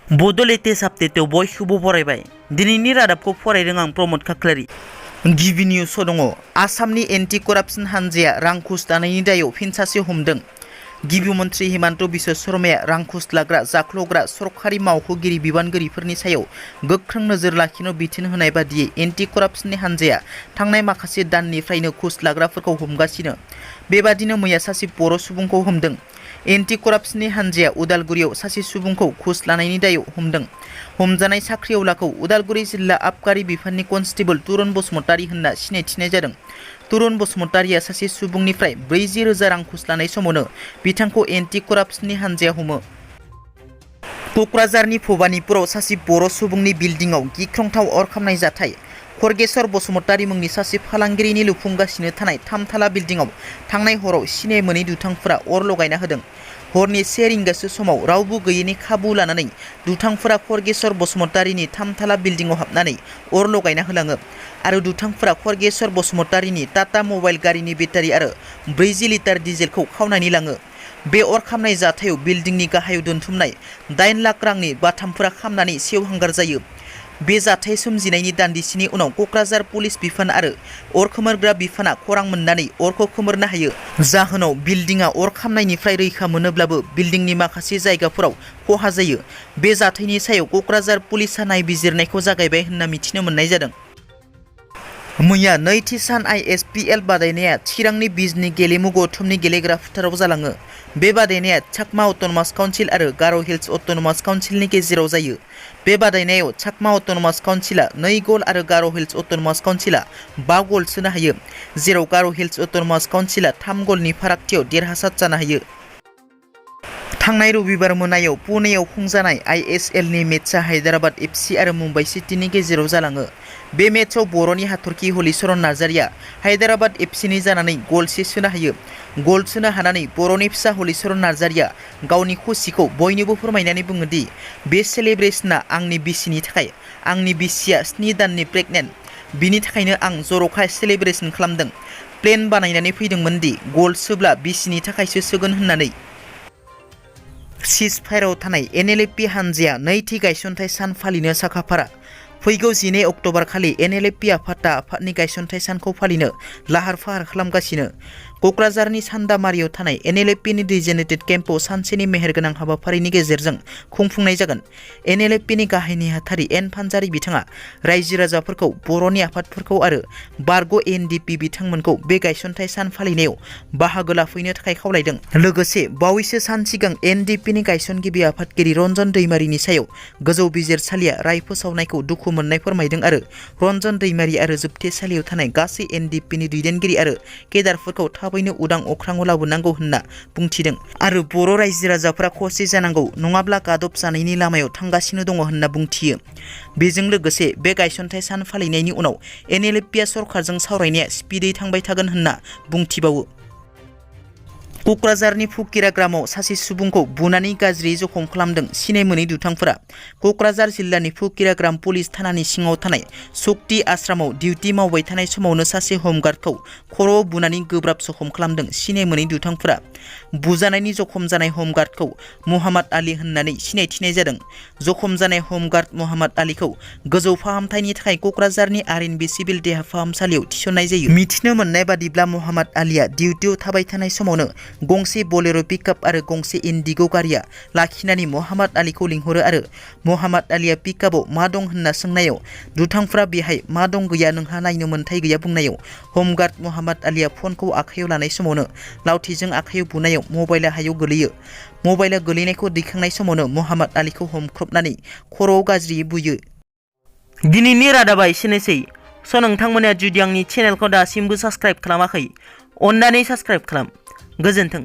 बड' लेटेस्ट आपडेटआव बयखौबो बरायबाय। दिनैनि रादाबखौ फरायदों आं प्रमद खाख्लारि। गिबि निउसआव दङ आसामनि एन्टि करापसन हानजाया रां घुस लानायनि दायाव फिन सासे हमदों। गिबि मन्थ्रि हिमन्त बिश्व शर्माया रां घुस लाग्रा जाख्ल'ग्रा सरखारि मावख'गिरि बिबानगिरिफोरनि सायाव गोख्रों नोजोर लाखिनो बिथोन होनाय बादियै एन्टि करापसननि हानजाया थांनाय माखासे दाननिफ्रायनो घुस लाग्राफोरखौ हमगासिनो। बेबादिनो मैया सासे बर' सुबुंखौ हमदों। एन्टि करापसननि हानजाया उदालगुरियाव सासे सुबुंखौ घुस लानायनि दायाव हमदों। हमजानाय साख्रिआवलाखौ उदालगुरि जिल्ला आबगारि बिफाननि कनस्टेबल तुरुन बसुमतारी होनना सिनायथिनाय जादों। तुरुन बसुमतारीया सासे सुबुंनिफ्राय 40,000 रां घुस लानाय समावनो बिथांखौ एन्टि करापसननि हानजाया हमो। क'क्राझारनि भबानिपुराव सासे बर' सुबुंनि बिल्डिंआव गिख्रंथाव अर खामनाय जाथाय। खरगेश्वर बसुमतारी मुंनि सासे फालांगिरिनि लुफुंगासिनो थानाय 3 थाला बिल्डिंआव थांनाय हराव सिनाय मोनै दुथांफोरा अर लगायना होदों। हरनि 1 रिंगासो समाव रावबो गैयैनि खाबु लानानै दुथांफोरा खरगेश्वर बसुमतारीनि 3 थाला बिल्डिंआव हाबनानै अर लगायना होलाङो आरो दुथांफोरा खरगेश्वर बसुमतारीनि टाटा मबाइल गारिनि बेटारि आरो 40 लिटार डिजेलखौ खावनानै लाङो। बे अर खामनाय जाथायाव बिल्डिंनि गाहायाव दोनथुमनाय 8 लाख रांनि बाथामफोरा खामनानै सेवहांगार जायो। बे जाथाय सोमजिनायनि दान्दिसेनि उनाव क'क्राझार पुलिस बिफान आरो अर खोमोरग्रा बिफाना खौरां मोननानै अरखौ खोमोरनो हायो। जाहोनाव बिल्डिंआ अर खामनायनिफ्राय रैखा मोनोब्लाबो बिल्डिंनि माखासे जायगाफोराव खहा जायो। बे जाथायनि सायाव क'क्राझार पुलिसआ नायबिजिरनायखौ जागायबाय होनना मिथिनो मोननाय जादों। मैया नैथि सान ISPL बादायनाया चिरांनि बिजनि गेलेमु गौथुमनि गेलेग्रा फोथाराव जालाङो। बे बादायनाया चाकमा अट'नमास काउन्सिल आरो गार' हिल्स अट'नमास काउन्सिलनि गेजेराव जायो। बे बादायनायाव चाकमा अट'नमास काउन्सिला 2 गल आरो गार' हिल्स अट'नमास काउन्सिला 5 गल सोनो हायो, जेराव गार' हिल्स अट'नमास काउन्सिला 3 गलनि फारागथियाव देरहासार जानो हायो। थांनाय रबिबार मोनायाव पुनेयाव खुंजानाय ISLनि मेचआ हायद्राबाद FC आरो मुम्बाइ सिटीनि गेजेराव जालाङो। बे मेचआव बर'नि हाथरखि हलिचरन नार्जारिया हायद्राबाद FCनि जानानै गलसे सोनो हायो। गल सोनो हानानै बर'नि फिसा हलिचरन नार्जारिया गावनि खुसिखौ बयनोबो फोरमायनानै बुङो दि बे सेलेब्रेसनआ आंनि बिसिनि थाखाय। आंनि बिसिया 7 दाननि प्रेगनेन्ट, बिनि थाखायनो आं जर'खा सेलेब्रेसन खालामदों। प्लेन बानायनानै फैदोंमोन दि गल सोब्ला बिसिनि थाखायसो सोगोन होननानै। सिजफायराव थानाय NLFB हानजाया नैथि गायसनथाय सान फालिनो साखाफारा। फैगौ 12 अक्ट'बर खालि NLFB आफादआ आफादनि गायसनथाय सानखौ फालिनो लाहार फाहार खालामगासिनो। क'क्राझारनि सान्दामारियाव थानाय NLFBनि डिजेनेटेड केम्पआव सानसेनि मेहेरगोनां हाबाफारिनि गेजेरजों खुंफुंनाय जागोन। NLFBनि गाहाय नेहाथारि एन फानजारि बिथाङा रायजो राजाफोरखौ बर'नि आफादफोरखौ आरो बारग' NDP बिथांमोनखौ बे गायसनथाय सान फालिनायाव बाहागो लाफैनो थाखाय खावलायदों। लोगोसे बावैसो सान सिगां NDPनि गायसनगिरि आफादगिरि रन्जन दैमारिनि सायाव गोजौ बिजिरसालिया राय फोसावनायखौ दुखु मोननाय फोरमायदों आरो रन्जन दैमारि आरो जोबथेसालियाव थानाय गासै NDPनि दैदेनगिरि आरो केडारफोरखौ थाबैनो उदां अख्राङाव लाबोनांगौ होनना बुंथिदों आरो बर' रायजो राजाफोरा खौसे जानांगौ नङाब्ला गादब जानायनि लामायाव थांगासिनो दङ होनना बुंथियो। बेजों लोगोसे बे गायसनथाय सान फालिनायनि उनाव NLFBआ सरकारजों सावरायनाया स्पिडै थांबाय थागोन होनना बुंथिबावो। क'क्राझारनि फुकिरा ग्रामाव सासे सुबुंखौ बुनानै गाज्रियै जखम खालामदों सिनाय मोनै दुथांफोरा। क'क्राझार जिल्लानि फुकिरा ग्राम पुलिस थानानि सिङाव थानाय शक्ति आश्रमाव डिउटि मावबाय थानाय समावनो सासे हमगार्डखौ खर'आव बुनानै गोब्राब जखम खालामदों सिनाय मोनै दुथांफोरा। बुजानायनि जखम जानाय हमगार्डखौ महम्मद आली होननानै सिनायथिनाय जादों। जखम जानाय हमगार्ड महम्मद आलीखौ गोजौ फाहामथायनि थाखाय क'क्राझारनि RNB सिभिल देहा फाहामसालियाव थिसननाय जायो। मिथिनो मोननाय बादिब्ला महम्मद आलीया डिउटियाव थाबाय थानाय समावनो गंसे बलेर' पिकआप आरो गंसे इन्डिग' गारिया लाखिनानै महम्मद आलीखौ लिंहरो आरो महम्मद आलीया पिकआपआव मा दं होनना सोंनायाव दुथांफ्रा बेहाय मा दं गैया नोंहा नायनो मोन्थाय गैया बुंनायाव हमगार्ड महम्मद आलीया फनखौ आखायाव लानाय समावनो लावथिजों आखायाव बुनायाव मबाइला हायाव गोलैयो। मबाइला गोलैनायखौ दैखांनाय समावनो महम्मद आलीखौ हमख्रबनानै खर'आव गाज्रियै बुयो। दिनैनि रादाबा एसेनोसै। नोंथांमोना जुदि आंनि चेनेलखौ दासिमबो साबस्क्राइब खालामाखै अन्नानै साबस्क्राइब खालाम। गोजोन्थों।